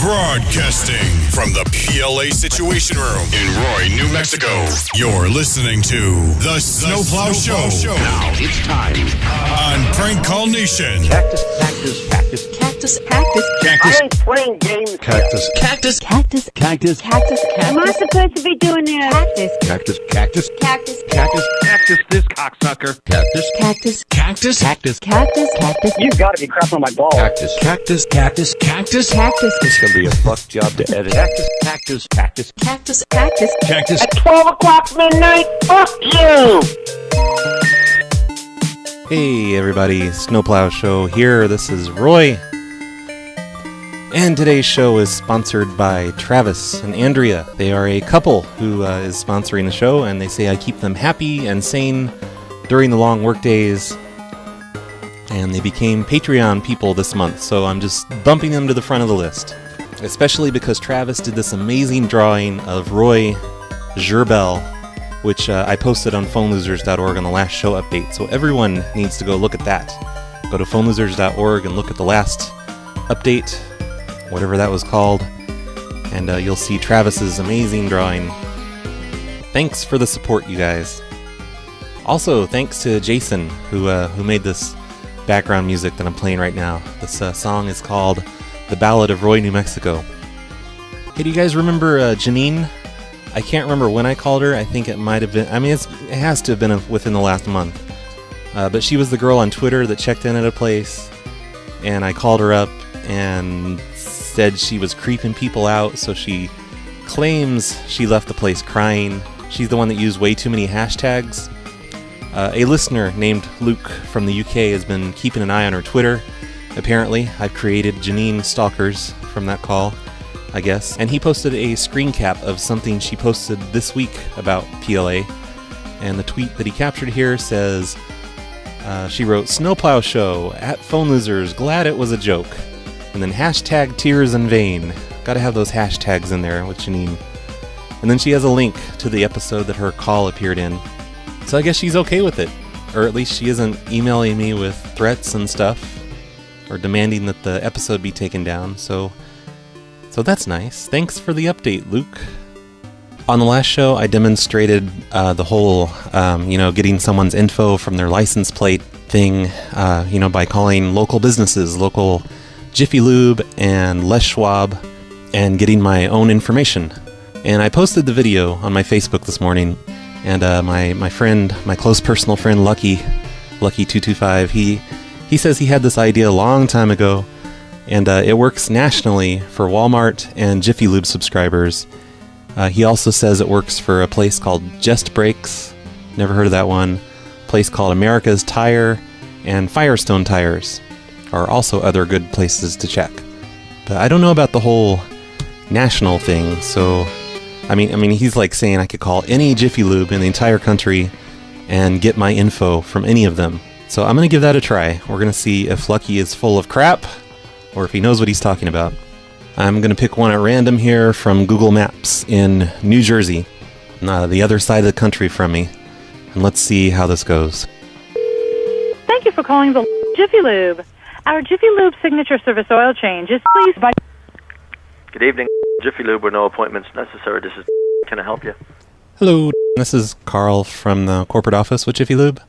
Broadcasting from the PLA Situation Room in Roy, New Mexico. You're listening to The Snowplow Show. Now it's time On Prank Call Nation. Cactus, cactus, cactus. Cactus, cactus. Cactus. I ain't playing games. Cactus. Cactus, cactus. Cactus. Cactus, Am I cactus. supposed to be doing this? Cactus, Cactus. Cactus. cactus. Cactus. Cactus. This cocksucker. Cactus. Cactus, Cactus. Cactus. cactus, cactus. You gotta be crap on my balls. Cactus. Cactus. Cactus. Cactus. Cactus, It's gonna be a fuck job to edit. Cactus. Cactus. Cactus. cactus, cactus. Cactus. At 12 o'clock midnight, fuck you! Hey everybody, Snowplow Show here. This is Roy. And today's show is sponsored by Travis and Andrea. They are a couple who is sponsoring the show, and they say I keep them happy and sane during the long work days. And they became Patreon people this month, so I'm just bumping them to the front of the list. Especially because Travis did this amazing drawing of Roy Gerbel, which I posted on phonelosers.org on the last show update. So everyone needs to go look at that. Go to phonelosers.org and look at the last update, whatever that was called, and you'll see Travis's amazing drawing. Thanks for the support, you guys. Also, thanks to Jason, who made this background music that I'm playing right now. This song is called The Ballad of Roy, New Mexico. Hey, do you guys remember Janine? I can't remember when I called her. I think it might have been, it has to have been within the last month. But she was the girl on Twitter that checked in at a place, and I called her up and said she was creeping people out, so she claims she left the place crying. She's the one that used way too many hashtags. A listener named Luke from the UK has been keeping an eye on her Twitter. Apparently, I've created Janine stalkers from that call, I guess. And he posted a screen cap of something she posted this week about PLA. And the tweet that he captured here says, she wrote, "Snowplow Show, at Phone Losers, glad it was a joke." And then hashtag tears in vain. Gotta have those hashtags in there with Janine. And then she has a link to the episode that her call appeared in. So I guess she's okay with it. Or at least she isn't emailing me with threats and stuff, or demanding that the episode be taken down. So that's nice. Thanks for the update, Luke. On the last show, I demonstrated the whole, getting someone's info from their license plate thing, by calling local businesses, local Jiffy Lube and Les Schwab, and getting my own information. And I posted the video on my Facebook this morning, and my friend, my close personal friend, Lucky225, he says he had this idea a long time ago, and it works nationally for Walmart and Jiffy Lube subscribers. He also says it works for a place called Just Brakes, never heard of that one, a place called America's Tire, and Firestone Tires are also other good places to check. But I don't know about the whole national thing, so I mean he's like saying I could call any Jiffy Lube in the entire country and get my info from any of them. So I'm gonna give that a try. We're gonna see if Lucky is full of crap or if he knows what he's talking about. I'm gonna pick one at random here from Google Maps in New Jersey, the other side of the country from me, and let's see how this goes. Thank you for calling the Jiffy Lube. Our Jiffy Lube signature service oil change is pleased by... Good evening, Jiffy Lube, with no appointments necessary. This is... Can I help you? Hello, this is Carl from the corporate office with Jiffy Lube.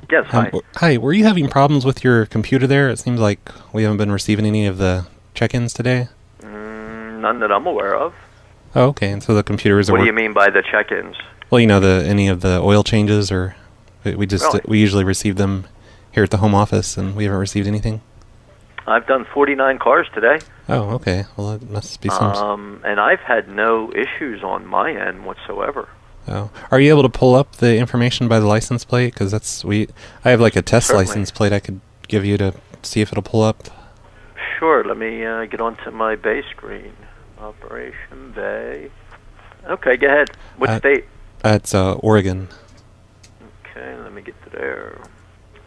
Yes, hi. Hi, were you having problems with your computer there? It seems like we haven't been receiving any of the check-ins today. None that I'm aware of. Oh, okay, and so the computers are... What do you mean by the check-ins? Well, any of the oil changes, or we usually receive them here at the home office, and we haven't received anything. I've done 49 cars today. Oh, okay. Well, it must be some... And I've had no issues on my end whatsoever. Oh. Are you able to pull up the information by the license plate? Because I have like a test Certainly. license plate I could give you to see if it'll pull up. Sure, let me get onto my bay screen. Operation Bay. Okay, go ahead. What state? It's Oregon. Okay, let me get to there.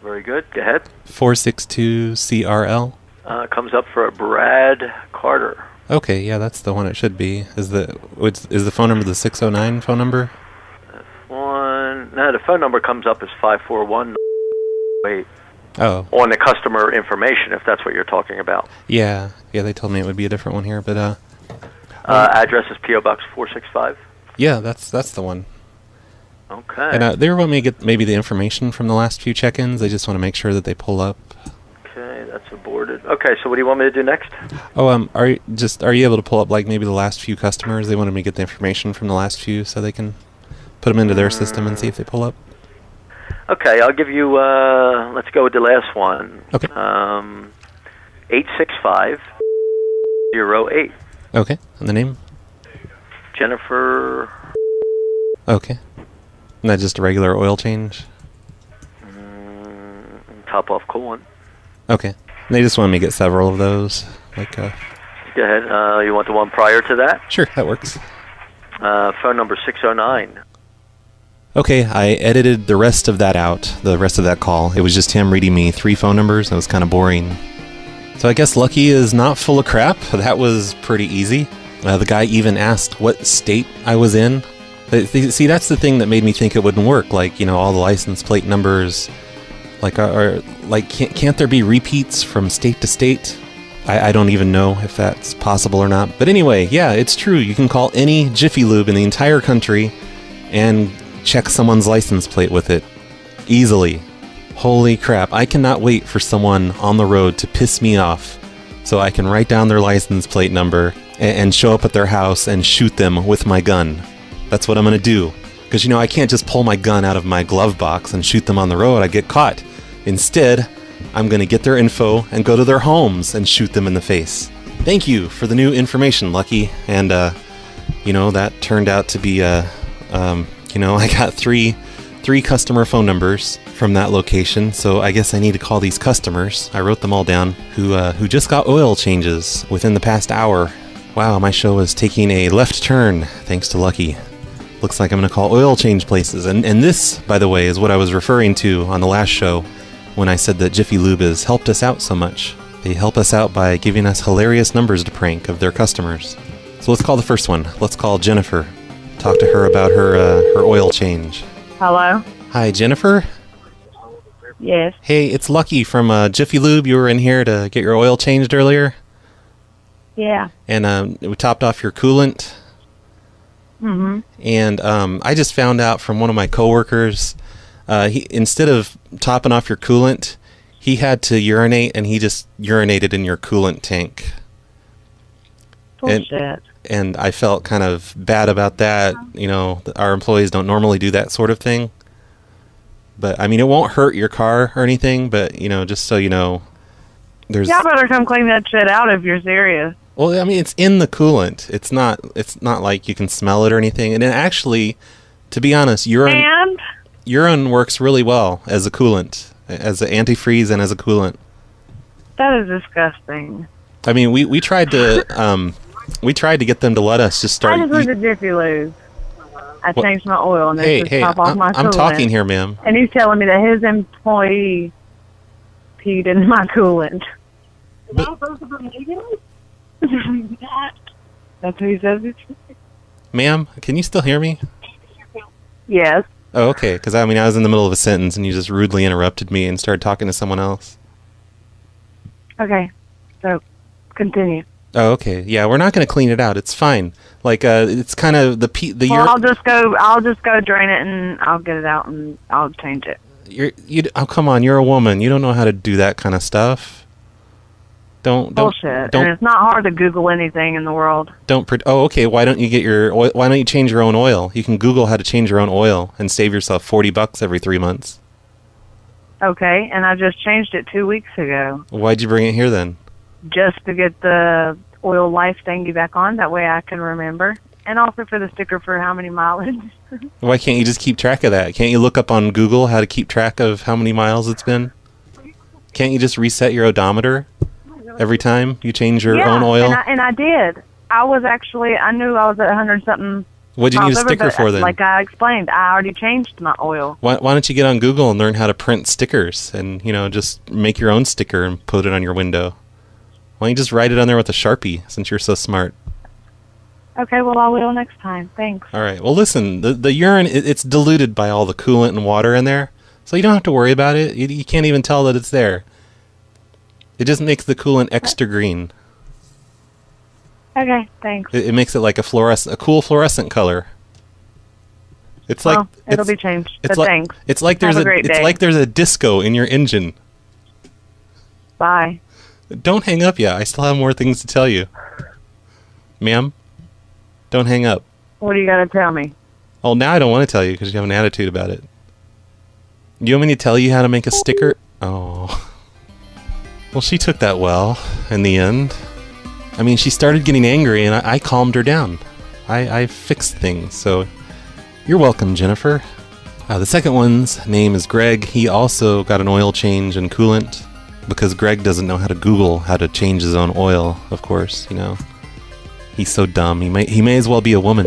Very good. Go ahead. 462 CRL. Comes up for a Brad Carter. Okay, yeah, that's the one it should be. Is the phone number the 609 phone number? No, the phone number comes up as 541. Wait. Oh. On the customer information, if that's what you're talking about. Yeah. Yeah, they told me it would be a different one here, but Address is P.O. Box 465. yeah, that's the one. Okay. And they want me to get maybe the information from the last few check-ins. They just want to make sure that they pull up. Okay, that's aborted. Okay, so what do you want me to do next? Oh, are you able to pull up like maybe the last few customers? They wanted me to get the information from the last few so they can put them into their system and see if they pull up. Okay, I'll give you, let's go with the last one. Okay. 86508. Okay, and the name? Jennifer. Okay. And that's just a regular oil change? Top off coolant. Okay. They just wanted me to get several of those. Like, Go ahead. You want the one prior to that? Sure, that works. Phone number 609. Okay, I edited the rest of that out, the rest of that call. It was just him reading me 3 phone numbers. It was kind of boring. So I guess Lucky is not full of crap. That was pretty easy. The guy even asked what state I was in. See, that's the thing that made me think it wouldn't work. Like, all the license plate numbers. Like, can't there be repeats from state to state? I don't even know if that's possible or not. But anyway, yeah, it's true. You can call any Jiffy Lube in the entire country and check someone's license plate with it easily. Holy crap, I cannot wait for someone on the road to piss me off so I can write down their license plate number and show up at their house and shoot them with my gun. That's what I'm going to do. Because, I can't just pull my gun out of my glove box and shoot them on the road. I get caught. Instead, I'm going to get their info and go to their homes and shoot them in the face. Thank you for the new information, Lucky. And, that turned out to be I got three customer phone numbers from that location, so I guess I need to call these customers. I wrote them all down, who just got oil changes within the past hour. Wow, my show is taking a left turn, thanks to Lucky. Looks like I'm going to call oil change places. And this, by the way, is what I was referring to on the last show when I said that Jiffy Lube has helped us out so much. They help us out by giving us hilarious numbers to prank of their customers. So let's call the first one. Let's call Jennifer. Talk to her about her oil change. Hello? Hi, Jennifer? Yes. Hey, it's Lucky from Jiffy Lube. You were in here to get your oil changed earlier. Yeah. And we topped off your coolant. Mm-hmm. And I just found out from one of my coworkers, he, instead of topping off your coolant, he had to urinate, and he just urinated in your coolant tank. Bullshit. And I felt kind of bad about that. Our employees don't normally do that sort of thing. But, I mean, it won't hurt your car or anything, but, just so you know, there's... Y'all better come clean that shit out if you're serious. Well, I mean, it's in the coolant. It's not like you can smell it or anything. And it actually, to be honest, urine works really well as a coolant, as an antifreeze and as a coolant. That is disgusting. I mean, we tried to get them to let us just start. I just went to Jiffy Lube. I changed my oil and they just top off my coolant. I'm talking here, ma'am. And he's telling me that his employee peed in my coolant. That's who he says it's. Ma'am, can you still hear me? Yes. Oh, okay. Because I was in the middle of a sentence and you just rudely interrupted me and started talking to someone else. Okay. So, continue. Oh, okay. Yeah, we're not going to clean it out. It's fine. Like, it's kind of the Well, I'll just go drain it and I'll get it out and I'll change it. Oh, come on. You're a woman. You don't know how to do that kind of stuff. Bullshit. And it's not hard to Google anything in the world. Oh, okay. Why don't you change your own oil? You can Google how to change your own oil and save yourself $40 every 3 months. Okay, and I just changed it 2 weeks ago. Why'd you bring it here then? Just to get the oil life thingy back on. That way I can remember. And also for the sticker for how many mileage. Why can't you just keep track of that? Can't you look up on Google how to keep track of how many miles it's been? Can't you just reset your odometer every time you change your own oil? And I did. I knew I was at 100-something. What'd you need a sticker for then? Like I explained, I already changed my oil. Why don't you get on Google and learn how to print stickers and, just make your own sticker and put it on your window? Why don't you just write it on there with a Sharpie since you're so smart? Okay, well, I will next time. Thanks. All right. Well, listen, the urine, it's diluted by all the coolant and water in there, So you don't have to worry about it. You can't even tell that it's there. It just makes the coolant extra green. Okay, thanks. It makes it like a cool fluorescent color. It's like it'll be changed. It's But like thanks. it's like there's Have a great it's day. like there's a disco in your engine. Bye. Don't hang up yet. I still have more things to tell you. Ma'am, don't hang up. What are you gonna tell me? Oh, now I don't want to tell you because you have an attitude about it. You want me to tell you how to make a sticker? Oh. Well, she took that well in the end. I mean, she started getting angry and I calmed her down. I fixed things, so you're welcome, Jennifer. The second one's name is Greg. He also got an oil change and coolant because Greg doesn't know how to Google how to change his own oil, of course, you know. He's so dumb. He may as well be a woman.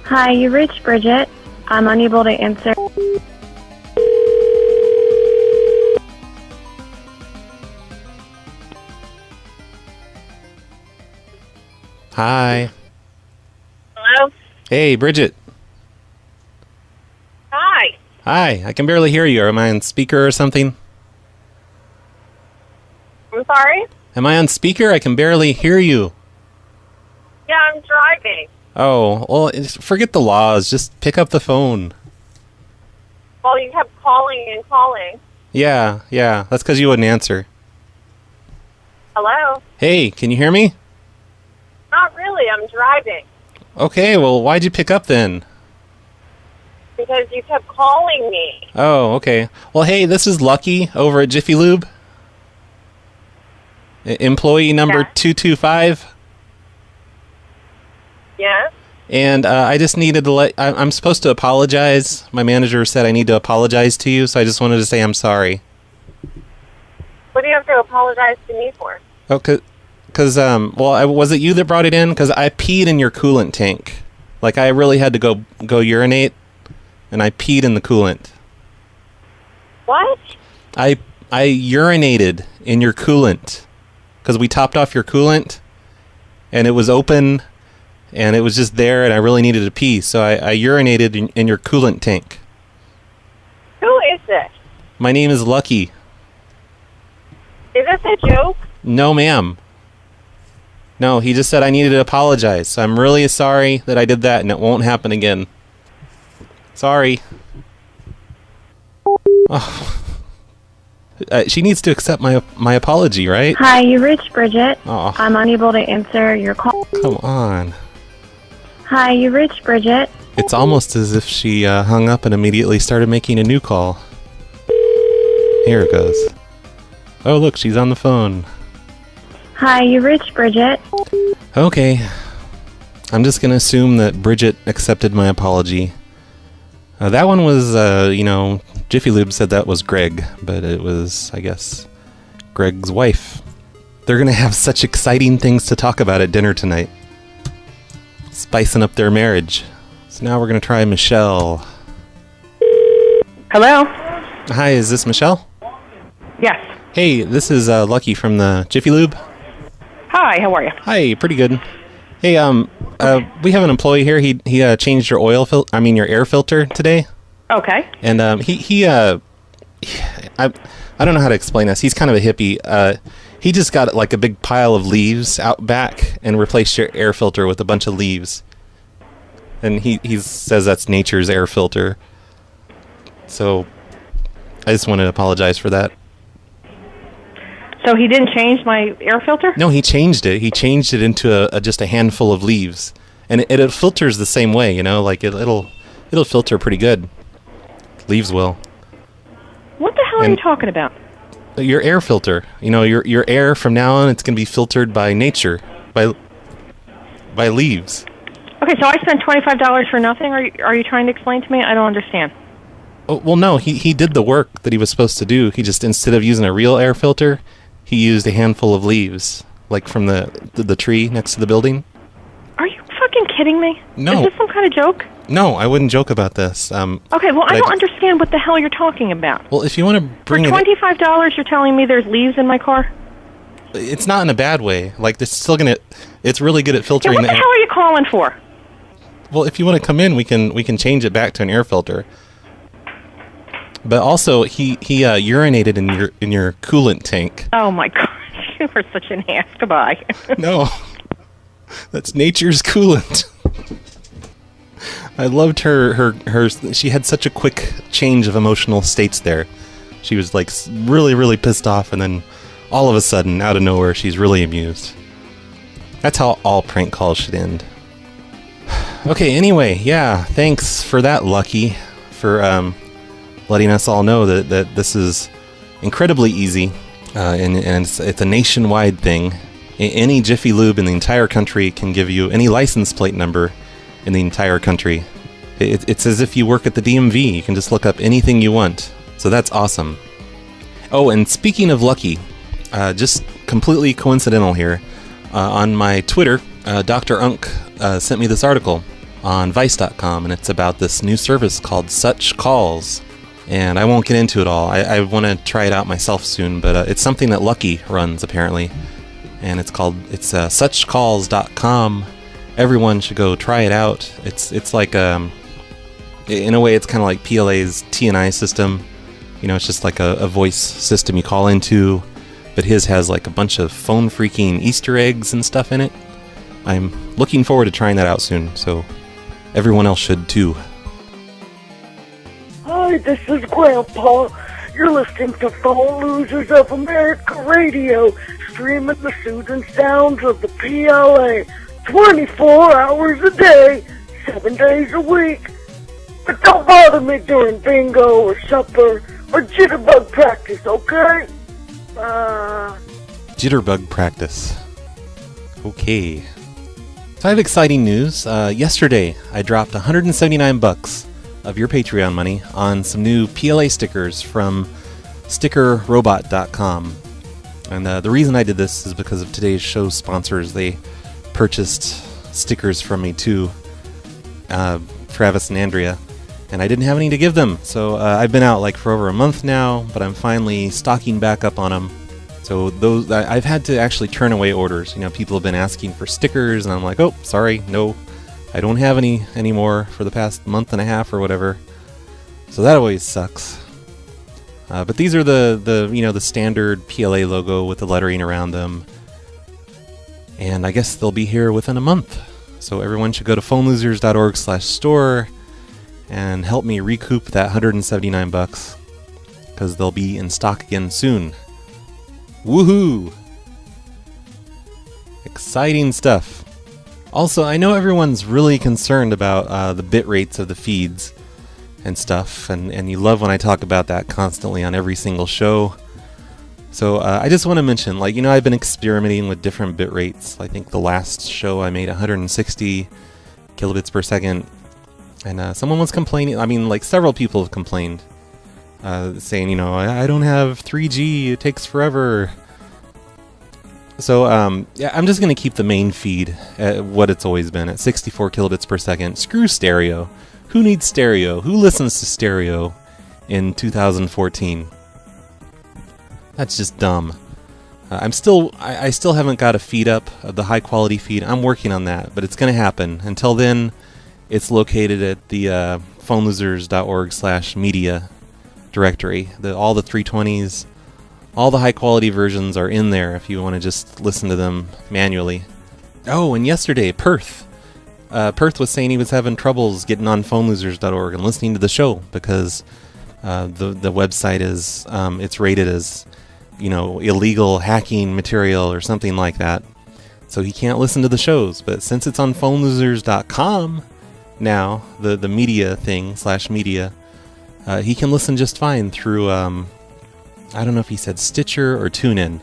Hi, you reached Bridget. I'm unable to answer. Hi. Hello? Hey, Bridget. Hi. Hi. I can barely hear you. Am I on speaker or something? I'm sorry? Am I on speaker? I can barely hear you. Yeah, I'm driving. Oh, well, forget the laws. Just pick up the phone. Well, you kept calling and calling. Yeah. That's because you wouldn't answer. Hello? Hey, can you hear me? Not really. I'm driving. Okay, well, why'd you pick up then? Because you kept calling me. Oh, okay. Well, hey, this is Lucky over at Jiffy Lube. Employee number Yeah. 225. Yes? And I just needed to I'm supposed to apologize. My manager said I need to apologize to you, so I just wanted to say I'm sorry. What do you have to apologize to me for? Oh, was it you that brought it in? Because I peed in your coolant tank. Like, I really had to go urinate, and I peed in the coolant. What? I urinated in your coolant. Because we topped off your coolant, and it was open, and it was just there, and I really needed to pee, so I urinated in your coolant tank. Who is this? My name is Lucky. Is this a joke? No, ma'am. No, he just said I needed to apologize, so I'm really sorry that I did that, and it won't happen again. Sorry. Oh. She needs to accept my apology, right? Hi, you reached Bridget. Oh. I'm unable to answer your call. Come on. Hi, you reached Bridget. It's almost as if she hung up and immediately started making a new call. Here it goes. Oh, look, she's on the phone. Hi, you reached Bridget. Okay. I'm just going to assume that Bridget accepted my apology. That one was, Jiffy Lube said that was Greg, but it was, I guess, Greg's wife. They're going to have such exciting things to talk about at dinner tonight. Spicing up their marriage. So now we're going to try Michelle. Hello? Hi, is this Michelle? Yes. Hey, this is Lucky from the Jiffy Lube. Hi, how are you? Hi, pretty good. Hey, we have an employee here. He changed your your air filter today. Okay. And I don't know how to explain this. He's kind of a hippie. He just got like a big pile of leaves out back and replaced your air filter with a bunch of leaves. And he says that's nature's air filter. So I just wanted to apologize for that. So he didn't change my air filter? No, he changed it. He changed it into just a handful of leaves, and it filters the same way. Like it'll filter pretty good. Leaves will. What the hell are you talking about? Your air filter. Your air from now on, it's gonna be filtered by nature, by leaves. Okay, so I spent $25 for nothing? Are you trying to explain to me? I don't understand. Oh, well, no, he did the work that he was supposed to do. He just, instead of using a real air filter, he used a handful of leaves, like from the tree next to the building. Are you fucking kidding me? No. Is this some kind of joke? No, I wouldn't joke about this. Okay, well, I don't understand what the hell you're talking about. Well, if you want to bring For $25, you're telling me there's leaves in my car? It's not in a bad way. Like, it's really good at filtering what the hell are you calling for? Well, if you want to come in, we can change it back to an air filter. But also, he urinated in your coolant tank. Oh my gosh, you are such an ass. Goodbye. No, that's nature's coolant. I loved her. She had such a quick change of emotional states there. She was like really, really pissed off, and then all of a sudden, out of nowhere, she's really amused. That's how all prank calls should end. Okay, anyway, yeah, thanks for that, Lucky, for letting us all know that this is incredibly easy, and it's a nationwide thing. Any Jiffy Lube in the entire country can give you any license plate number in the entire country. It's as if you work at the DMV. You can just look up anything you want. So that's awesome. Oh, and speaking of Lucky, just completely coincidental here, on my Twitter, Dr. Unk sent me this article on Vice.com, and it's about this new service called Such Calls. And I won't get into it all. I want to try it out myself soon, but it's something that Lucky runs, apparently. And it's suchcalls.com. Everyone should go try it out. It's like, in a way, it's kind of like PLA's TNI system. You know, it's just like a voice system you call into, but his has like a bunch of phone freaking Easter eggs and stuff in it. I'm looking forward to trying that out soon, so everyone else should too. Hi, this is Grandpa. You're listening to Phone Losers of America Radio, streaming the soothing sounds of the PLA 24 hours a day, 7 days a week. But don't bother me during bingo or supper or jitterbug practice, okay? Jitterbug practice. Okay. So I have exciting news. Yesterday, I dropped $179 of your Patreon money on some new PLA stickers from stickerrobot.com. And the reason I did this is because of today's show sponsors. They purchased stickers from me too, Travis and Andrea, and I didn't have any to give them. So I've been out like for over a month now, but I'm finally stocking back up on them. So those I've had to actually turn away orders. You know, people have been asking for stickers, and I'm like, oh, sorry, no, I don't have any anymore for the past month and a half or whatever. So that always sucks. But these are the standard PLA logo with the lettering around them. And I guess they'll be here within a month. So everyone should go to phonelosers.org/store and help me recoup that $179 because they'll be in stock again soon. Woohoo! Exciting stuff. Also, I know everyone's really concerned about the bit rates of the feeds and stuff, and you love when I talk about that constantly on every single show. So I just want to mention, like, you know, I've been experimenting with different bit rates. I think the last show I made 160 kilobits per second, and someone was complaining. I mean, like, several people have complained, saying, you know, I don't have 3G, it takes forever. So yeah, I'm just going to keep the main feed at what it's always been, at 64 kilobits per second. Screw stereo. Who needs stereo? Who listens to stereo in 2014? That's just dumb. I still haven't got a feed up, the high quality feed. I'm working on that, but it's going to happen. Until then, it's located at the phonelosers.org/media directory. All the 320s, all the high quality versions are in there if you want to just listen to them manually. Oh, and yesterday, Perth was saying he was having troubles getting on phonelosers.org and listening to the show because the website is it's rated as, you know, illegal hacking material or something like that. So he can't listen to the shows. But since it's on phonelosers.com now, the media thing /media, he can listen just fine through, I don't know if he said Stitcher or TuneIn.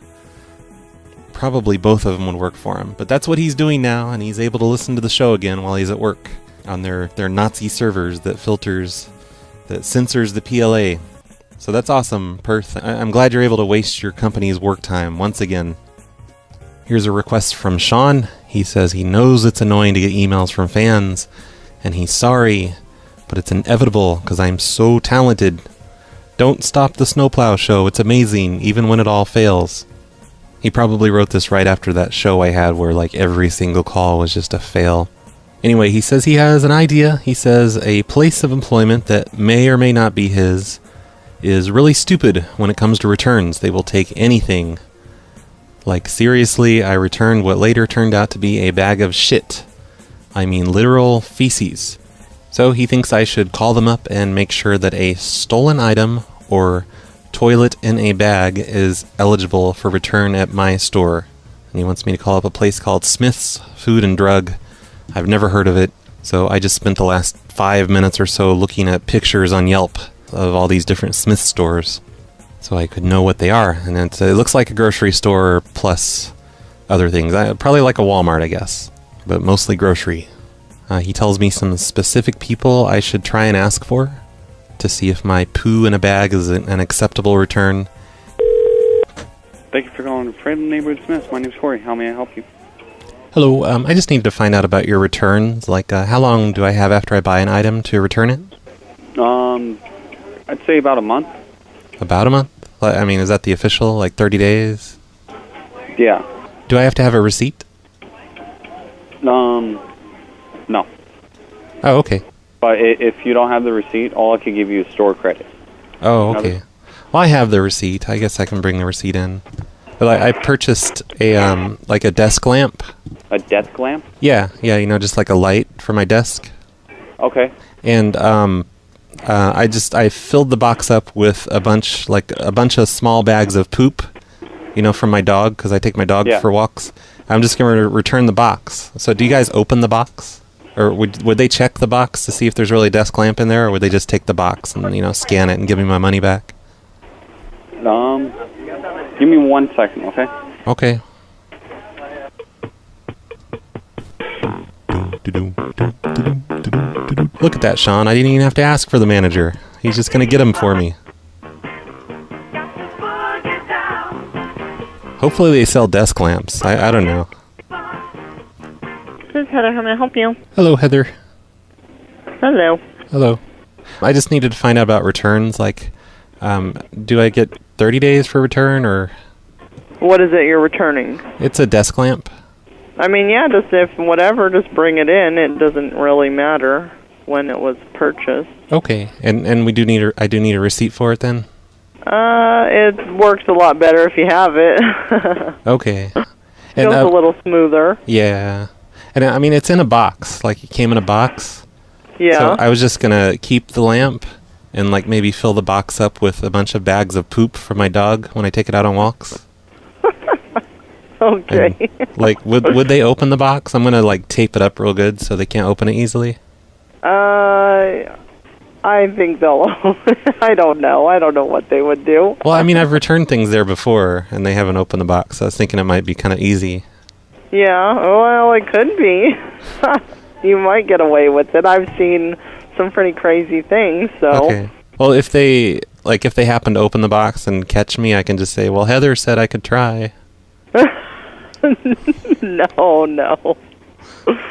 Probably both of them would work for him. But that's what he's doing now, and he's able to listen to the show again while he's at work on their Nazi servers that censors the PLA. So that's awesome, Perth. I'm glad you're able to waste your company's work time once again. Here's a request from Sean. He says he knows it's annoying to get emails from fans, and he's sorry, but it's inevitable because I'm so talented. Don't stop the Snowplow show. It's amazing, even when it all fails. He probably wrote this right after that show I had where like every single call was just a fail. Anyway, he says he has an idea. He says a place of employment that may or may not be his, is really stupid when it comes to returns. They will take anything. Like, seriously, I returned what later turned out to be a bag of shit. I mean literal feces. So he thinks I should call them up and make sure that a stolen item or toilet in a bag is eligible for return at my store. And he wants me to call up a place called Smith's Food and Drug. I've never heard of it, so I just spent the last 5 minutes or so looking at pictures on Yelp of all these different Smith's stores so I could know what they are. And it looks like a grocery store plus other things. Probably like a Walmart, I guess, but mostly grocery. He tells me some specific people I should try and ask for to see if my poo in a bag is an acceptable return. Thank you for calling Friend Neighborhood Smith. My name's Corey. How may I help you? Hello, I just need to find out about your returns. Like, how long do I have after I buy an item to return it? I'd say about a month. About a month? I mean, is that the official, like 30 days? Yeah. Do I have to have a receipt? No. Oh, okay. But if you don't have the receipt, all I could give you is store credit. Oh, okay. Well, I have the receipt. I guess I can bring the receipt in. But I purchased a like a desk lamp. A desk lamp? Yeah, you know, just like a light for my desk. Okay. And I filled the box up with a bunch of small bags of poop, you know, from my dog, because I take my dog for walks. I'm just going to return the box. So do you guys open the box? Or would they check the box to see if there's really a desk lamp in there, or would they just take the box and, you know, scan it and give me my money back? Give me 1 second, okay? Okay. Look at that, Sean. I didn't even have to ask for the manager. He's just going to get them for me. Hopefully they sell desk lamps. I don't know. This is Heather. How may I help you? Hello, Heather. Hello. Hello. I just needed to find out about returns. Like, do I get 30 days for return, or? What is it you're returning? It's a desk lamp. I mean, yeah, just if whatever, just bring it in. It doesn't really matter when it was purchased. Okay, and I do need a receipt for it then? It works a lot better if you have it. Okay. Feels a little smoother. Yeah. And I mean, it's in a box. Like, it came in a box. Yeah. So I was just gonna keep the lamp and, like, maybe fill the box up with a bunch of bags of poop for my dog when I take it out on walks. Okay. And, like, would they open the box? I'm gonna, like, tape it up real good so they can't open it easily. I think they'll. I don't know. I don't know what they would do. Well, I mean, I've returned things there before, and they haven't opened the box. So I was thinking it might be kind of easy. Yeah. Well, it could be. You might get away with it. I've seen some pretty crazy things. So. Okay. Well, if they happen to open the box and catch me, I can just say, "Well, Heather said I could try." No.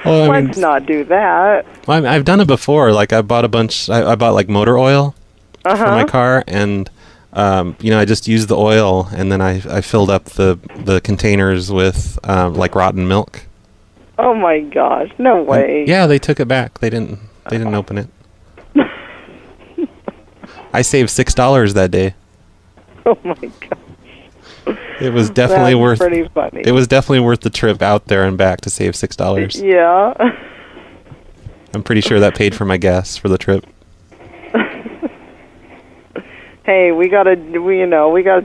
Well, Let's not do that. Well, I've done it before. Like, I bought I bought like motor oil for my car, and you know, I just used the oil, and then I filled up the containers with like rotten milk. Oh my gosh! No way. Yeah, they took it back. They didn't open it. I saved $6 that day. Oh my god. It was definitely worth. Pretty funny. It was definitely worth the trip out there and back to save $6. Yeah. I'm pretty sure that paid for my gas for the trip. Hey, we gotta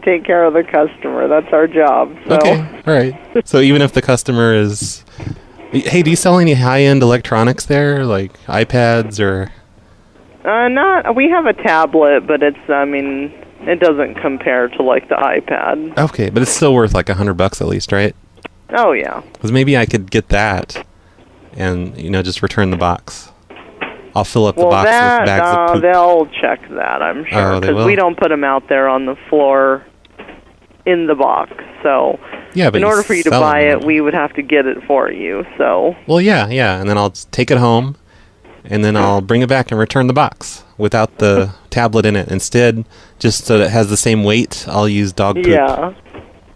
take care of the customer. That's our job. So. Okay, all right. So even if the customer is, hey, do you sell any high-end electronics there, like iPads or? Not. We have a tablet, but it's. I mean. It doesn't compare to, like, the iPad. Okay, but it's still worth, like, $100 at least, right? Oh, yeah. Because maybe I could get that and, you know, just return the box. I'll fill up the box with bags of poop. They'll check that, I'm sure. Because we don't put them out there on the floor in the box. So, yeah, but in order for you to buy it, we would have to get it for you, so. Well, yeah, and then I'll take it home, and then I'll bring it back and return the box without the tablet in it. Instead, just so that it has the same weight, I'll use dog poop. Yeah.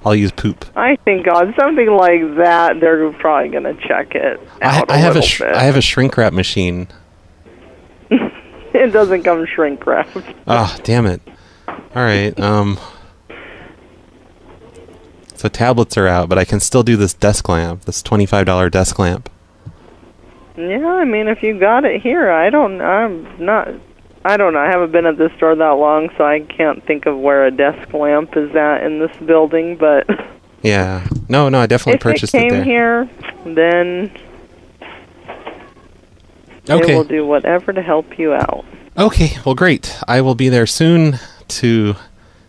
I'll use poop. I think on something like that, they're probably going to check it out I have a a shrink wrap machine. It doesn't come shrink wrapped. Oh, damn it. Alright, so tablets are out, but I can still do this desk lamp, this $25 desk lamp. Yeah, I mean, if you got it here, I don't know. I haven't been at this store that long, so I can't think of where a desk lamp is at in this building, but... Yeah. No, I definitely purchased it there. If it came here, then... Okay. They will do whatever to help you out. Okay, well, great. I will be there soon to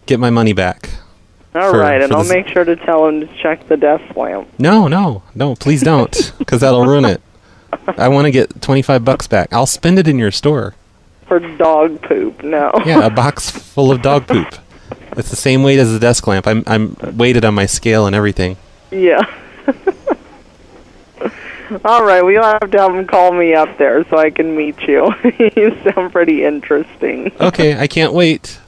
get my money back. All right, and I'll make sure to tell him to check the desk lamp. No, please don't, because that'll ruin it. I want to get $25 back. I'll spend it in your store. For dog poop, no. Yeah, a box full of dog poop. It's the same weight as the desk lamp. I'm weighted on my scale and everything. Yeah. All right, we'll have to have him call me up there so I can meet you. You sound pretty interesting. Okay, I can't wait.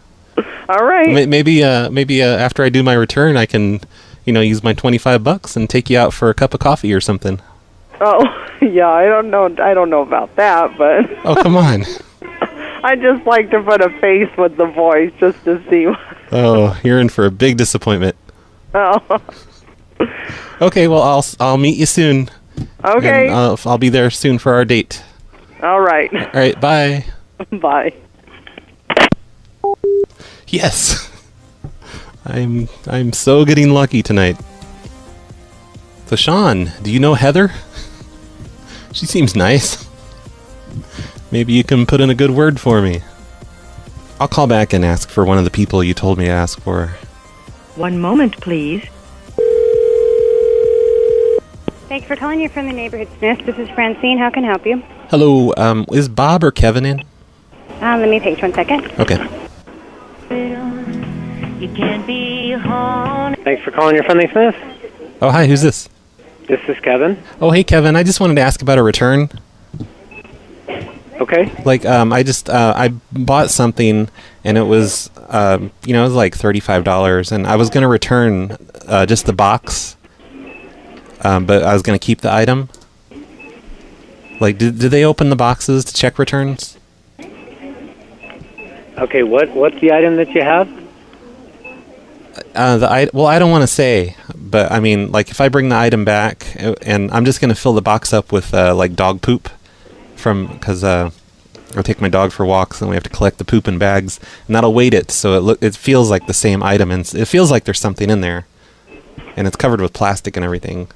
All right. Maybe after I do my return, I can, use my $25 and take you out for a cup of coffee or something. Oh, yeah, I don't know about that, but... Oh, come on. I just like to put a face with the voice just to see. Oh, you're in for a big disappointment. Oh. Okay, well, I'll meet you soon. Okay. And I'll be there soon for our date. All right. All right, bye. Bye. Yes. I'm so getting lucky tonight. So, Sean, do you know Heather? She seems nice. Maybe you can put in a good word for me. I'll call back and ask for one of the people you told me to ask for. One moment, please. Thanks for calling your friendly neighborhood Smith. This is Francine. How can I help you? Hello, is Bob or Kevin in? Let me page 1 second. Okay. You can be haunted. Thanks for calling your friendly Smith. Oh, hi, who's this? This is Kevin. Oh, hey, Kevin, I just wanted to ask about a return. Okay. Like, I bought something, and it was, it was like $35, and I was going to return just the box, but I was going to keep the item. Like, did they open the boxes to check returns? Okay, what's the item that you have? Well, I don't want to say, but I mean, like, if I bring the item back, and I'm just going to fill the box up with, like, dog poop, because I'll take my dog for walks, and we have to collect the poop in bags, and that'll weight it, so it feels like the same item, and it feels like there's something in there, and it's covered with plastic and everything.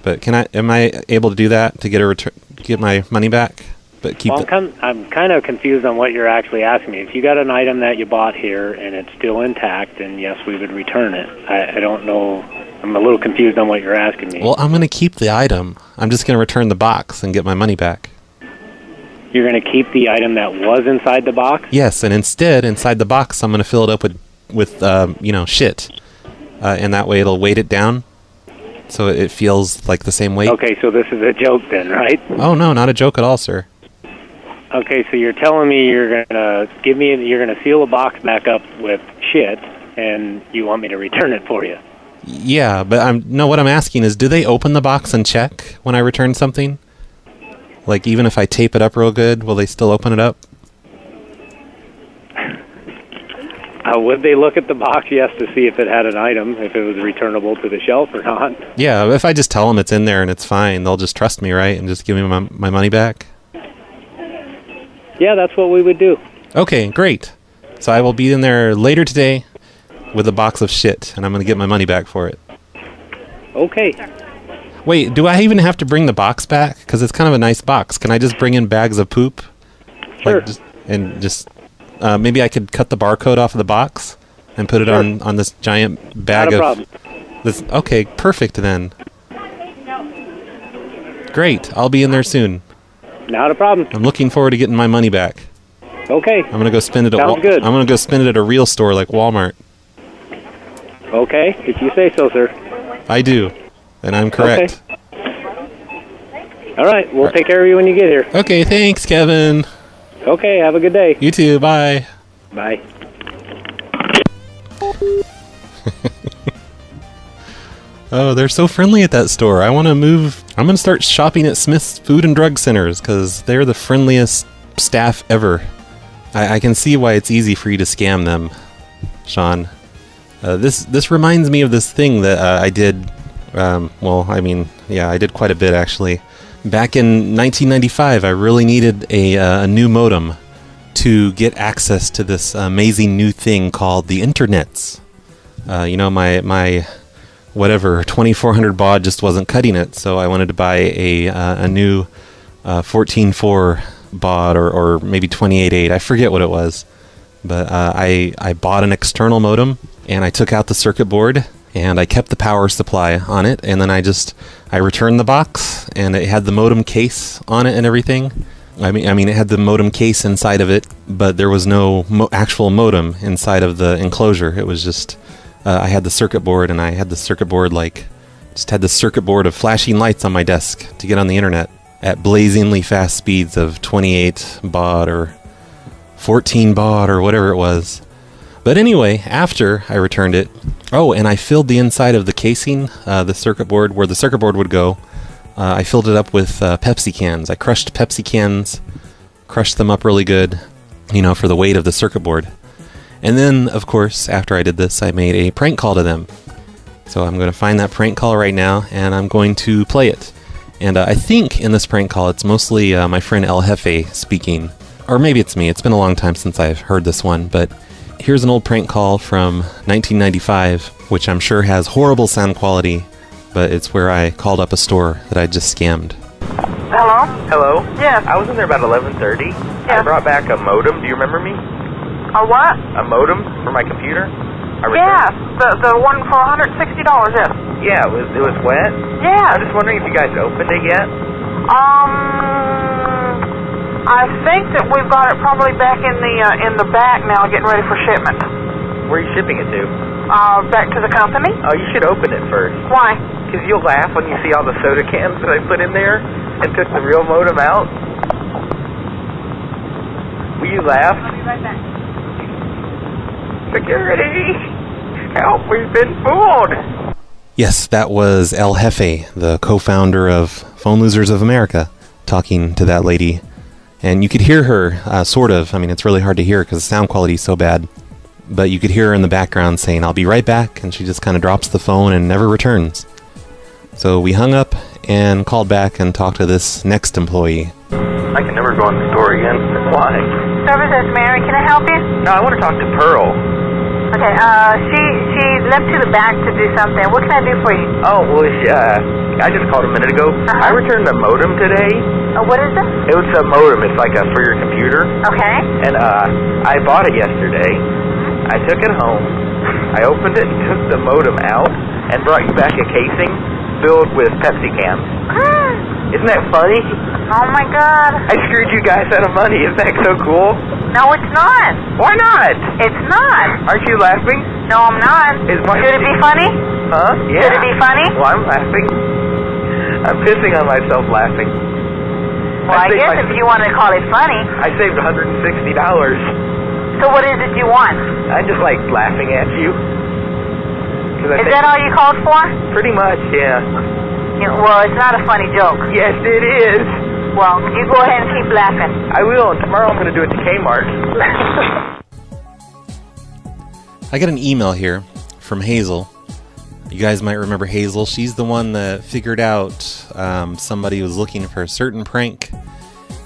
But am I able to do that to get my money back? But keep. Well, I'm kind of confused on what you're actually asking me. If you got an item that you bought here and it's still intact, then yes, we would return it. I don't know. I'm a little confused on what you're asking me. Well, I'm going to keep the item. I'm just going to return the box and get my money back. You're going to keep the item that was inside the box? Yes, and instead, inside the box, I'm going to fill it up with shit, and that way it'll weight it down, so it feels like the same weight. Okay, so this is a joke then, right? Oh no, not a joke at all, sir. Okay, so you're telling me you're gonna seal the box back up with shit, and you want me to return it for you? Yeah, but what I'm asking is, do they open the box and check when I return something? Like, even if I tape it up real good, will they still open it up? Would they look at the box, yes, to see if it had an item, if it was returnable to the shelf or not? Yeah, if I just tell them it's in there and it's fine, they'll just trust me, right? And just give me my money back? Yeah, that's what we would do. Okay, great. So I will be in there later today with a box of shit, and I'm going to get my money back for it. Okay. Wait, do I even have to bring the box back? Because it's kind of a nice box. Can I just bring in bags of poop? Sure. Like, maybe I could cut the barcode off of the box and put it on this giant bag Not a problem. Okay, perfect then. Great, I'll be in there soon. Not a problem. I'm looking forward to getting my money back. Okay. I'm gonna go spend it. Sounds good. I'm gonna go spend it at a real store like Walmart. Okay, if you say so, sir. I do, and I'm correct. Okay. All right, we'll take care of you when you get here. Okay, thanks, Kevin. Okay, have a good day. You too. Bye. Bye. Oh, they're so friendly at that store. I want to move. I'm going to start shopping at Smith's Food and Drug Centers because they're the friendliest staff ever. I can see why it's easy for you to scam them. Sean. This reminds me of this thing that I did. I did quite a bit actually. Back in 1995, I really needed a new modem to get access to this amazing new thing called the internets. My whatever 2400 baud just wasn't cutting it, so I wanted to buy a new 14.4 baud or maybe 28.8. I forget what it was, but I bought an external modem and I took out the circuit board and I kept the power supply on it, and then I returned the box and it had the modem case on it and everything. I mean, it had the modem case inside of it, but there was no actual modem inside of the enclosure. It was just I had the circuit board, and I had the circuit board had the circuit board of flashing lights on my desk to get on the internet at blazingly fast speeds of 28 baud or 14 baud or whatever it was. But anyway, after I returned it, and I filled the inside of the casing, the circuit board, where the circuit board would go. I filled it up with Pepsi cans. I crushed Pepsi cans, crushed them up really good, for the weight of the circuit board. And then, of course, after I did this, I made a prank call to them. So I'm going to find that prank call right now, and I'm going to play it. And I think in this prank call, it's mostly my friend El Jefe speaking. Or maybe it's me. It's been a long time since I've heard this one, but here's an old prank call from 1995, which I'm sure has horrible sound quality, but it's where I called up a store that I just scammed. Hello? Hello? Yes. I was in there about 11:30. Yes. I brought back a modem. Do you remember me? A what? A modem for my computer? Yes, the one for $160, yes. Yeah, it was wet? Yeah. I'm just wondering if you guys opened it yet? I think that we've got it probably back in the back now, getting ready for shipment. Where are you shipping it to? Back to the company. Oh, you should open it first. Why? Because you'll laugh when you see all the soda cans that I put in there and took the real modem out. Will you laugh? I'll be right back. Security! Help, we've been fooled! Yes, that was El Jefe, the co-founder of Phone Losers of America, talking to that lady. And you could hear her, sort of. I mean, it's really hard to hear because the sound quality is so bad. But you could hear her in the background saying, "I'll be right back," and she just kind of drops the phone and never returns. So we hung up and called back and talked to this next employee. I can never go in the store again. Why? Services, Mary, can I help you? No, I want to talk to Pearl. Okay, she left to the back to do something. What can I do for you? Oh, well, I just called a minute ago. I returned the modem today. What is it? It was a modem. It's like for your computer. Okay. And I bought it yesterday. I took it home. I opened it and took the modem out and brought you back a casing filled with Pepsi cans. Isn't that funny? Oh my God. I screwed you guys out of money. Isn't that so cool? No, it's not. Why not? It's not. Aren't you laughing? No, I'm not. Should it be funny? Huh? Yeah. Should it be funny? Well, I'm laughing. I'm pissing on myself laughing. Well, I guess if you want to call it funny. I saved $160. So what is it you want? I just like laughing at you. Is that all you called for? Pretty much, yeah. Well, it's not a funny joke. Yes, it is. Well, you go ahead and keep laughing. I will, and tomorrow I'm going to do it to Kmart. I got an email here from Hazel. You guys might remember Hazel. She's the one that figured out somebody was looking for a certain prank,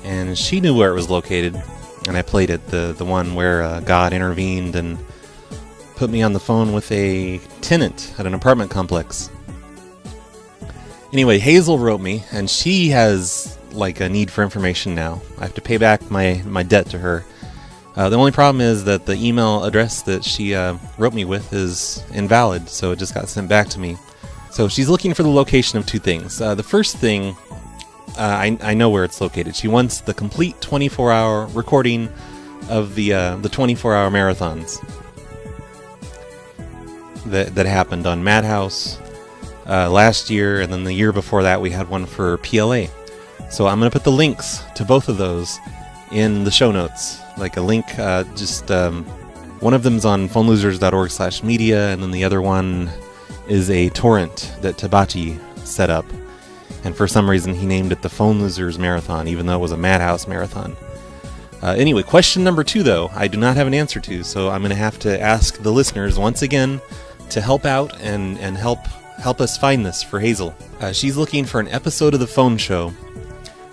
and she knew where it was located. And I played it, the one where God intervened and put me on the phone with a tenant at an apartment complex. Anyway, Hazel wrote me, and she has like a need for information now. I have to pay back my debt to her. The only problem is that the email address that she wrote me with is invalid, so it just got sent back to me. So she's looking for the location of two things. The first thing, I know where it's located. She wants the complete 24-hour recording of the 24-hour marathons that happened on Madhouse last year, and then the year before that we had one for PLA. So I'm going to put the links to both of those in the show notes. Like a link, one of them's on phonelosers.org/media, and then the other one is a torrent that Tabachi set up. And for some reason he named it the Phone Losers Marathon, even though it was a Madhouse Marathon. Anyway, question number 2, though, I do not have an answer to, so I'm going to have to ask the listeners once again to help out and help us find this for Hazel. She's looking for an episode of the phone show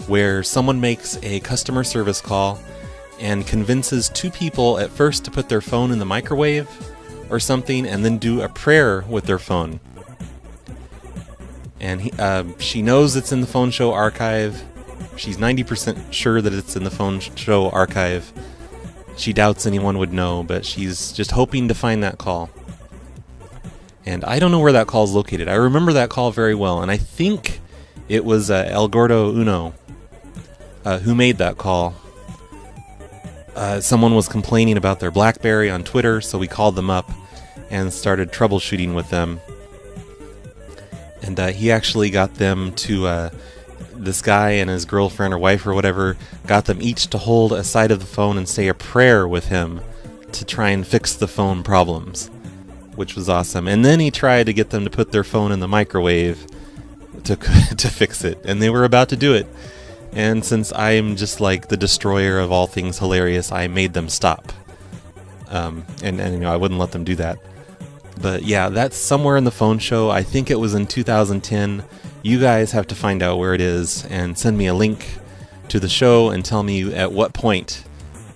where someone makes a customer service call and convinces 2 people at first to put their phone in the microwave or something and then do a prayer with their phone. And she knows it's in the phone show archive. She's 90% sure that it's in the phone show archive. She doubts anyone would know, but she's just hoping to find that call. And I don't know where that call is located. I remember that call very well, and I think it was El Gordo Uno who made that call. Someone was complaining about their BlackBerry on Twitter, so we called them up and started troubleshooting with them. And he actually got them to... this guy and his girlfriend or wife or whatever got them each to hold a side of the phone and say a prayer with him to try and fix the phone problems, which was awesome. And then he tried to get them to put their phone in the microwave to fix it, and they were about to do it. And since I am just like the destroyer of all things hilarious, I made them stop. And you know, I wouldn't let them do that. But yeah, that's somewhere in the phone show. I think it was in 2010. You guys have to find out where it is and send me a link to the show and tell me at what point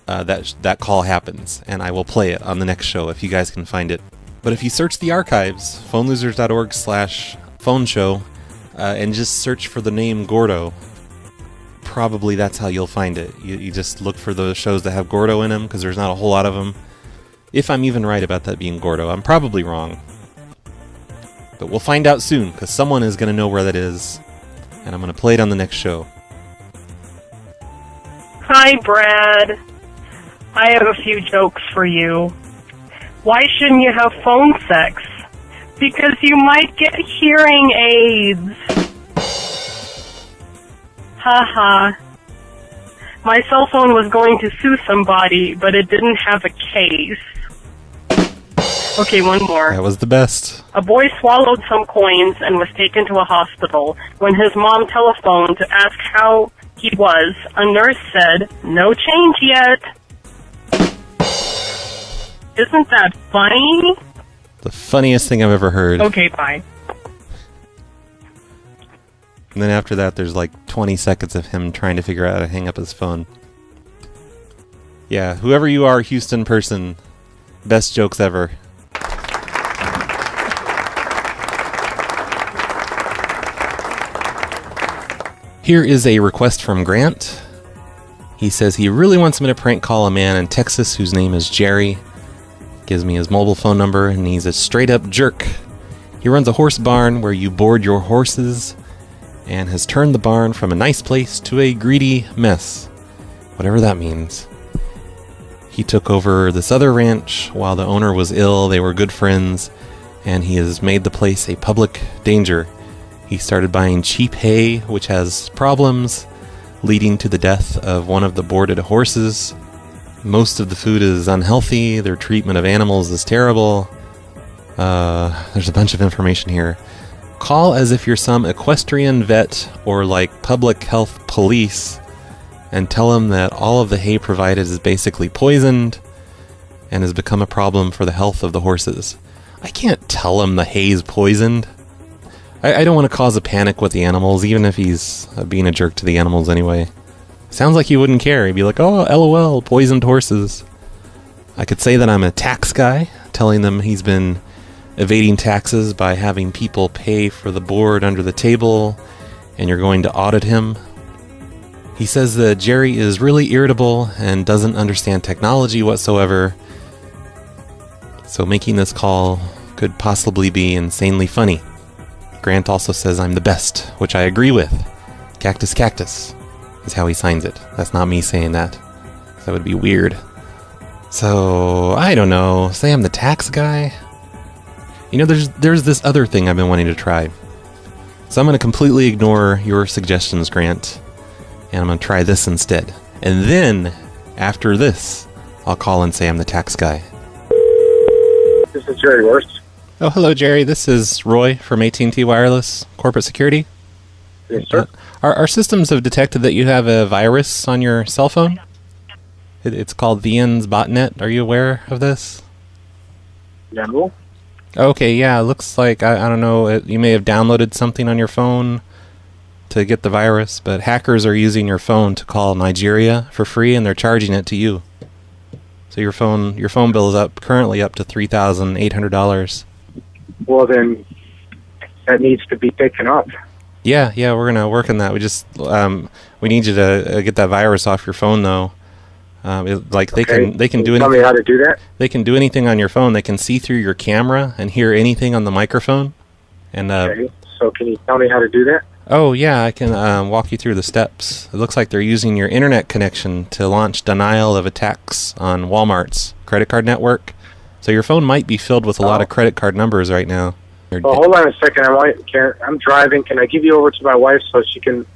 that call happens, and I will play it on the next show if you guys can find it. But if you search the archives, phonelosers.org/phone show, and just search for the name Gordo, probably that's how you'll find it. You just look for those shows that have Gordo in them, because there's not a whole lot of them. If I'm even right about that being Gordo, I'm probably wrong. But we'll find out soon, because someone is going to know where that is, and I'm going to play it on the next show. Hi, Brad. I have a few jokes for you. Why shouldn't you have phone sex? Because you might get hearing aids. Haha. My cell phone was going to sue somebody, but it didn't have a case. Okay, one more. That was the best. A boy swallowed some coins and was taken to a hospital. When his mom telephoned to ask how he was, a nurse said, "No change yet." Isn't that funny? The funniest thing I've ever heard. Okay, bye. And then after that, there's like 20 seconds of him trying to figure out how to hang up his phone. Yeah, whoever you are, Houston person, best jokes ever. Here is a request from Grant. He says he really wants me to prank call a man in Texas whose name is Jerry. Gives me his mobile phone number, and he's a straight-up jerk. He runs a horse barn where you board your horses and has turned the barn from a nice place to a greedy mess. Whatever that means. He took over this other ranch while the owner was ill. They were good friends, and he has made the place a public danger. He started buying cheap hay, which has problems, leading to the death of one of the boarded horses. Most of the food is unhealthy. Their treatment of animals is terrible. There's a bunch of information here. Call as if you're some equestrian vet or like public health police and tell them that all of the hay provided is basically poisoned and has become a problem for the health of the horses. I can't tell him the hay's poisoned. I don't want to cause a panic with the animals, even if he's being a jerk to the animals anyway. Sounds like he wouldn't care. He'd be like, "Oh, LOL, poisoned horses." I could say that I'm a tax guy, telling them he's been evading taxes by having people pay for the board under the table, and you're going to audit him. He says that Jerry is really irritable and doesn't understand technology whatsoever, so making this call could possibly be insanely funny. Grant also says I'm the best, which I agree with. Cactus Cactus is how he signs it. That's not me saying that. That would be weird. So, I don't know. Say I'm the tax guy? You know, there's this other thing I've been wanting to try. So I'm going to completely ignore your suggestions, Grant, and I'm going to try this instead. And then, after this, I'll call and say I'm the tax guy. This is Jerry Worst. Oh, hello, Jerry. This is Roy from AT&T Wireless Corporate Security. Yes, sir. Our systems have detected that you have a virus on your cell phone. It's called VN's Botnet. Are you aware of this? No. Okay, yeah, it looks like, I don't know, you may have downloaded something on your phone to get the virus, but hackers are using your phone to call Nigeria for free, and they're charging it to you. So your phone bill is currently up to $3,800. Well, then that needs to be taken up. Yeah, we're gonna work on that. We need you to get that virus off your phone, though. They can do anything. Tell me how to do that. They can do anything on your phone. They can see through your camera and hear anything on the microphone. And okay. So can you tell me how to do that? Oh yeah, I can walk you through the steps. It looks like they're using your internet connection to launch denial of attacks on Walmart's credit card network. So your phone might be filled with a lot of credit card numbers right now. Well, hold on a second. I'm driving. Can I give you over to my wife so she can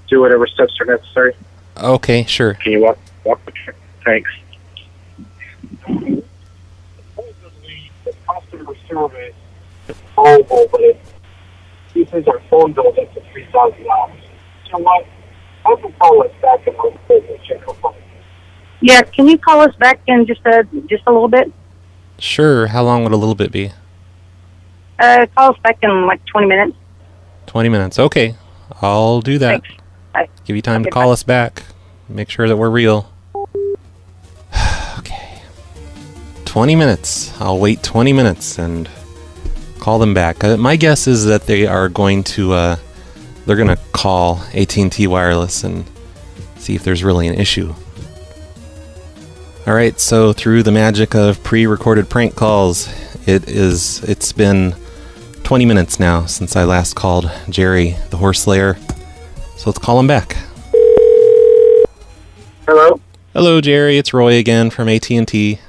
do whatever steps are necessary? Okay, sure. Can you walk the train? Thanks. The customer service is horrible, but he says our phone bill's up to $3,000. You know what? I can call us back and I'll check our phone. Yeah, can you call us back in just a little bit? Sure. How long would a little bit be? Call us back in like 20 minutes. 20 minutes. Okay. I'll do that. Thanks. Bye. Give you time to call us back. Make sure that we're real. Okay. 20 minutes. I'll wait 20 minutes and call them back. My guess is that they are going to, they're going to call AT&T Wireless and see if there's really an issue. Alright, so through the magic of pre-recorded prank calls, it's been 20 minutes now since I last called Jerry, the horse slayer. So let's call him back. Hello? Hello, Jerry. It's Roy again from AT&T.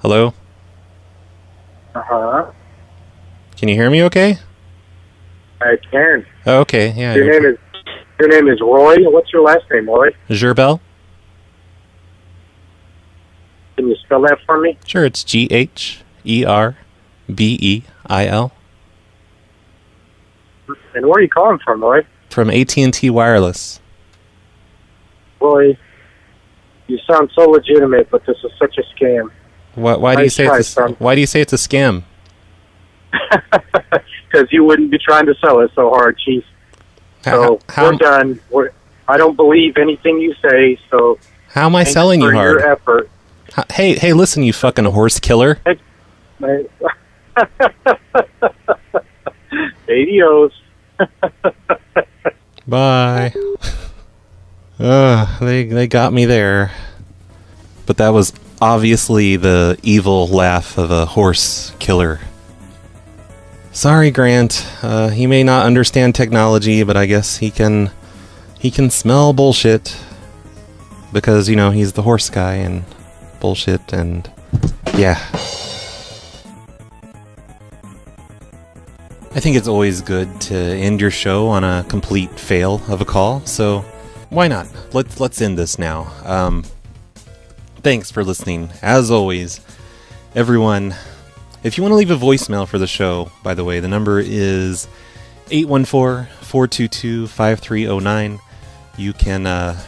Hello? Uh-huh. Can you hear me okay? I can. Okay, yeah. Your name is Roy. What's your last name, Roy? Gerbel? Can you spell that for me? Sure, it's Gherbeil. And where are you calling from, Roy? From AT&T Wireless. Roy, you sound so legitimate, but this is such a scam. Why do you say it's a scam? Because you wouldn't be trying to sell it so hard, Chief. So we're done. I don't believe anything you say. So how am I selling you hard? Your effort. Hey, listen, you fucking horse killer. Adios. Bye. They got me there. But that was obviously the evil laugh of a horse killer. Sorry, Grant. He may not understand technology, but I guess he can smell bullshit. Because, you know, he's the horse guy and bullshit and yeah. I think it's always good to end your show on a complete fail of a call, so why not? Let's end this now. Thanks for listening. As always, everyone, if you want to leave a voicemail for the show, by the way, the number is 814-422-5309. You can,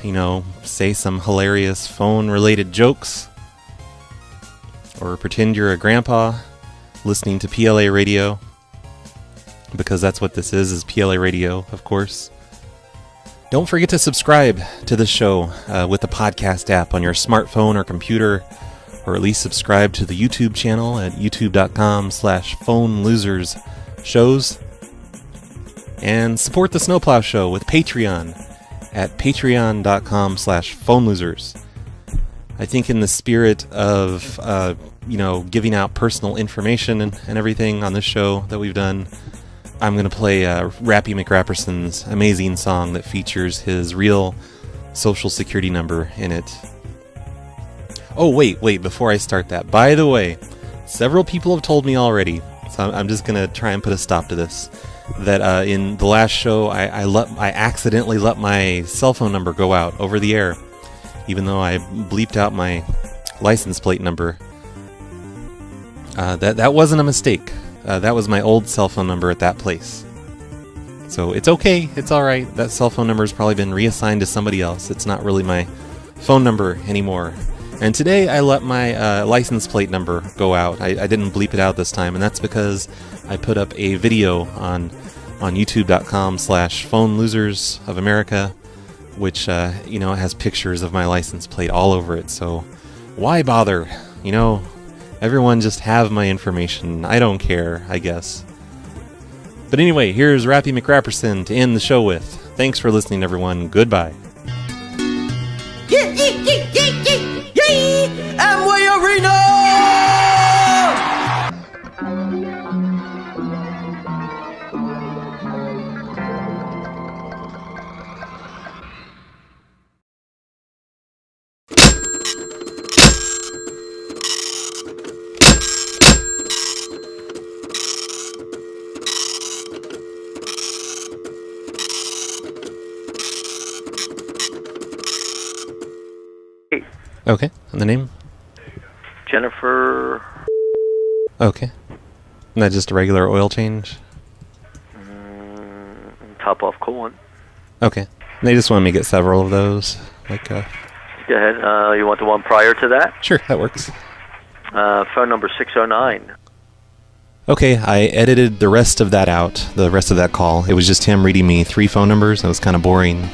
say some hilarious phone-related jokes, or pretend you're a grandpa listening to PLA radio, because that's what this is PLA radio, of course. Don't forget to subscribe to the show with the podcast app on your smartphone or computer, or at least subscribe to the YouTube channel at youtube.com/phonelosers-shows. And support the Snowplow Show with Patreon at patreon.com/phonelosers. I think in the spirit of, giving out personal information and everything on this show that we've done, I'm going to play Rappy McRapperson's amazing song that features his real social security number in it. Oh, wait, before I start that. By the way, several people have told me already, so I'm just going to try and put a stop to this, that in the last show I accidentally let my cell phone number go out over the air, even though I bleeped out my license plate number. That wasn't a mistake. That was my old cell phone number at that place. So it's okay. It's all right. That cell phone number has probably been reassigned to somebody else. It's not really my phone number anymore. And today I let my license plate number go out. I didn't bleep it out this time, and that's because I put up a video on youtube.com/phone losers of America, which you know, has pictures of my license plate all over it. So why bother? You know, everyone just have my information. I don't care, I guess. But anyway, here's Rappy McRapperson to end the show with. Thanks for listening, everyone. Goodbye. Amway Arena! Okay, and the name? Jennifer. Okay. And that just a regular oil change? Top off coolant. Okay. And they just want me to get several of those. Like, Go ahead. You want the one prior to that? Sure, that works. Phone number 609. Okay, I edited the rest of that out, the rest of that call. It was just him reading me 3 phone numbers. It was kind of boring.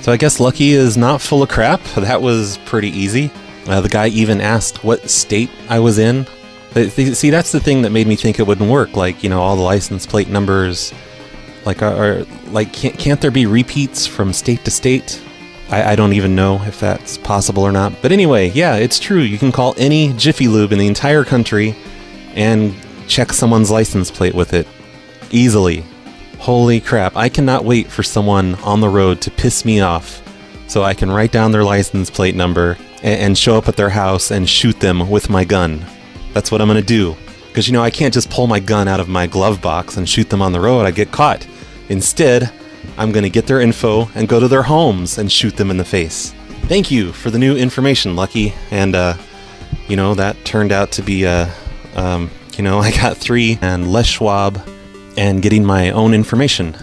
So I guess Lucky is not full of crap. That was pretty easy. The guy even asked what state I was in. See, that's the thing that made me think it wouldn't work. Like, you know, all the license plate numbers. Like, can't there be repeats from state to state? I don't even know if that's possible or not. But anyway, yeah, it's true. You can call any Jiffy Lube in the entire country and check someone's license plate with it easily. Holy crap, I cannot wait for someone on the road to piss me off so I can write down their license plate number and show up at their house and shoot them with my gun. That's what I'm going to do. Because, you know, I can't just pull my gun out of my glove box and shoot them on the road. I'd get caught. Instead, I'm going to get their info and go to their homes and shoot them in the face. Thank you for the new information, Lucky. And, you know, that turned out to be, you know, I got 3 and Les Schwab and getting my own information.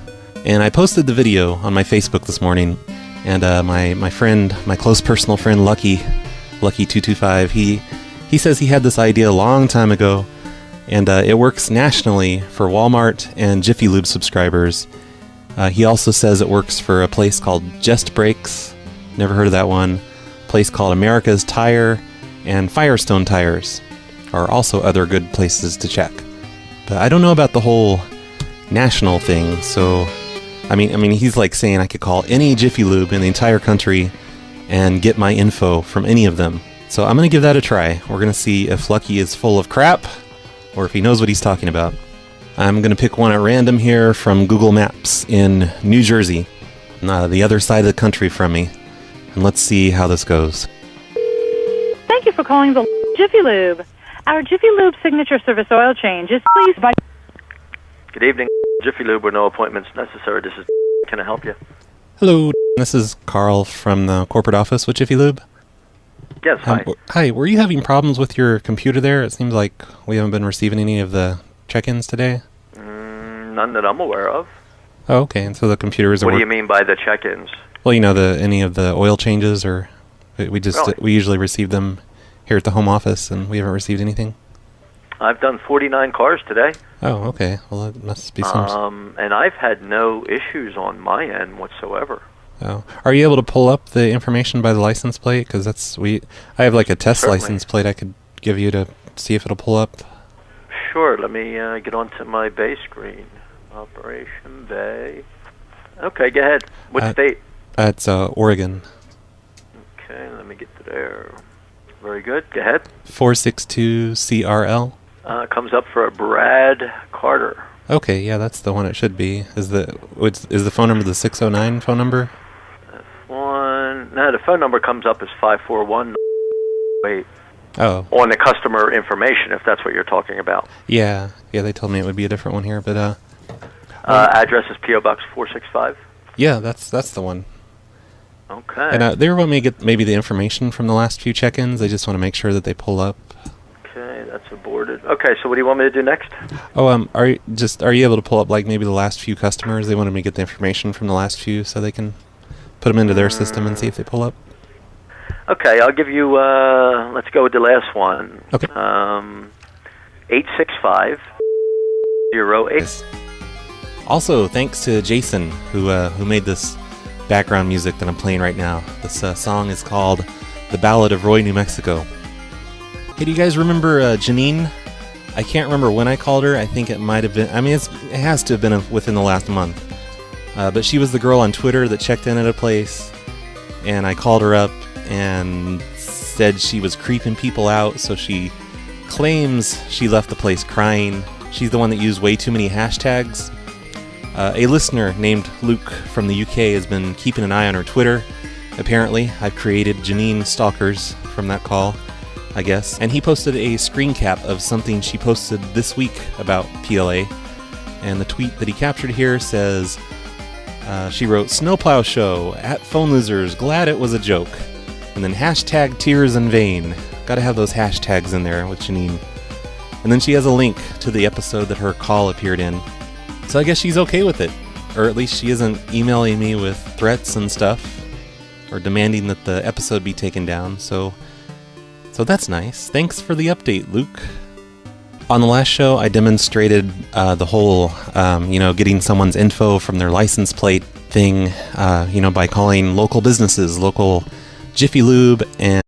And I posted the video on my Facebook this morning, and my friend, my close personal friend Lucky225, he says he had this idea a long time ago, and it works nationally for Walmart and Jiffy Lube subscribers. He also says it works for a place called Just Brakes, never heard of that one, a place called America's Tire, and Firestone Tires are also other good places to check. But I don't know about the whole national thing, so I mean he's like saying I could call any Jiffy Lube in the entire country and get my info from any of them. So I'm gonna give that a try. We're gonna see if Lucky is full of crap or if he knows what he's talking about. I'm gonna pick one at random here from Google Maps in New Jersey, the other side of the country from me, and let's see how this goes. Thank you for calling the Jiffy Lube. Our Jiffy Lube signature service oil change is pleased by... Good evening, Jiffy Lube, with no appointments necessary. This is... Can I help you? Hello, this is Carl from the corporate office with Jiffy Lube. Yes, hi. Hi, were you having problems with your computer there? It seems like we haven't been receiving any of the check-ins today. None that I'm aware of. Oh, okay, and so the computer isn't What do you mean by the check-ins? Well, you know, any of the oil changes, or we usually receive them here at the home office, and we haven't received anything. I've done 49 cars today. Oh, okay. Well, it must be some... and I've had no issues on my end whatsoever. Oh. Are you able to pull up the information by the license plate? Because I have like a test Certainly. license plate I could give you to see if it'll pull up. Sure. Let me get onto my bay screen. Operation Bay. Okay, go ahead. What state? It's Oregon. Okay, let me get to there. Very good. Go ahead. 462 CRL. Comes up for a Brad Carter. Okay, yeah, that's the one it should be. Is the phone number the 609 phone number? No, the phone number comes up as 541. Wait. Oh. On the customer information, if that's what you're talking about. Yeah, they told me it would be a different one here, but address is P.O. Box 465. Yeah, that's the one. Okay. And they want me to get maybe the information from the last few check-ins. They just want to make sure that they pull up. Okay, that's aborted. Okay, so what do you want me to do next? Oh, are you able to pull up like maybe the last few customers? They wanted me to get the information from the last few so they can put them into their system and see if they pull up. Okay, I'll give you. Let's go with the last one. Okay. 865 08. Also, thanks to Jason who made this background music that I'm playing right now. This song is called "The Ballad of Roy, New Mexico." Hey, do you guys remember Janine? I can't remember when I called her. I think it might have been. I mean, it has to have been within the last month. But she was the girl on Twitter that checked in at a place, and I called her up and said she was creeping people out. So she claims she left the place crying. She's the one that used way too many hashtags. A listener named Luke from the UK has been keeping an eye on her Twitter. Apparently, I've created Janine stalkers from that call, I guess. And he posted a screen cap of something she posted this week about PLA. And the tweet that he captured here says, she wrote, "Snowplow show, at phone losers, glad it was a joke." And then hashtag tears in vain. Gotta have those hashtags in there with Janine. And then she has a link to the episode that her call appeared in. So I guess she's okay with it. Or at least she isn't emailing me with threats and stuff. Or demanding that the episode be taken down. So that's nice. Thanks for the update, Luke. On the last show, I demonstrated the whole, getting someone's info from their license plate thing, by calling local businesses, local Jiffy Lube, and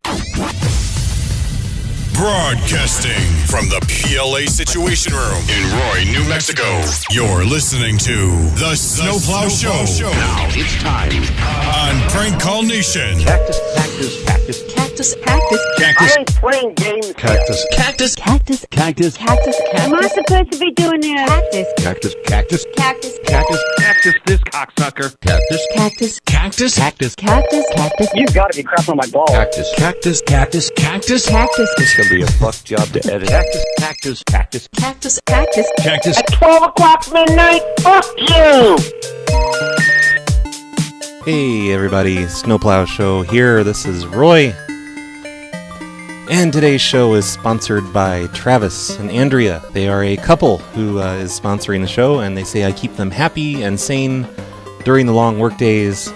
broadcasting from the PLA Situation Room in Roy, New Mexico. You're listening to the Snowplow Show. Now it's time on Prank Call Nation. Cactus, cactus, cactus, cactus, cactus, I ain't playing games. cactus, cactus, cactus, cactus, cactus, Am I supposed to be doing this? cactus, cactus, Cactus. cactus, cactus, this cocksucker, cactus, Cactus. cactus, cactus, Cactus. Cactus. You gotta be crapping on my balls. cactus, cactus, cactus, cactus, Cactus. This can be a fuck job to edit. Cactus, cactus, cactus, Cactus. Cactus. cactus. At 12 o'clock midnight, fuck you! hey everybody, Snowplow Show here. This is Roy. And today's show is sponsored by Travis and Andrea. They are a couple who is sponsoring the show, and they say I keep them happy and sane during the long work days.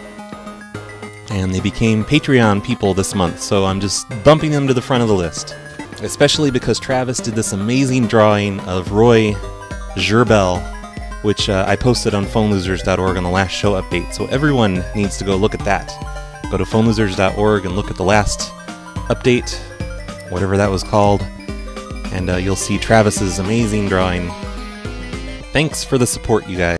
And they became Patreon people this month, so I'm just bumping them to the front of the list. Especially because Travis did this amazing drawing of Roy Gerbel, which I posted on phonelosers.org on the last show update. So everyone needs to go look at that. Go to phonelosers.org and look at the last update, whatever that was called, and you'll see Travis's amazing drawing. Thanks for the support, you guys.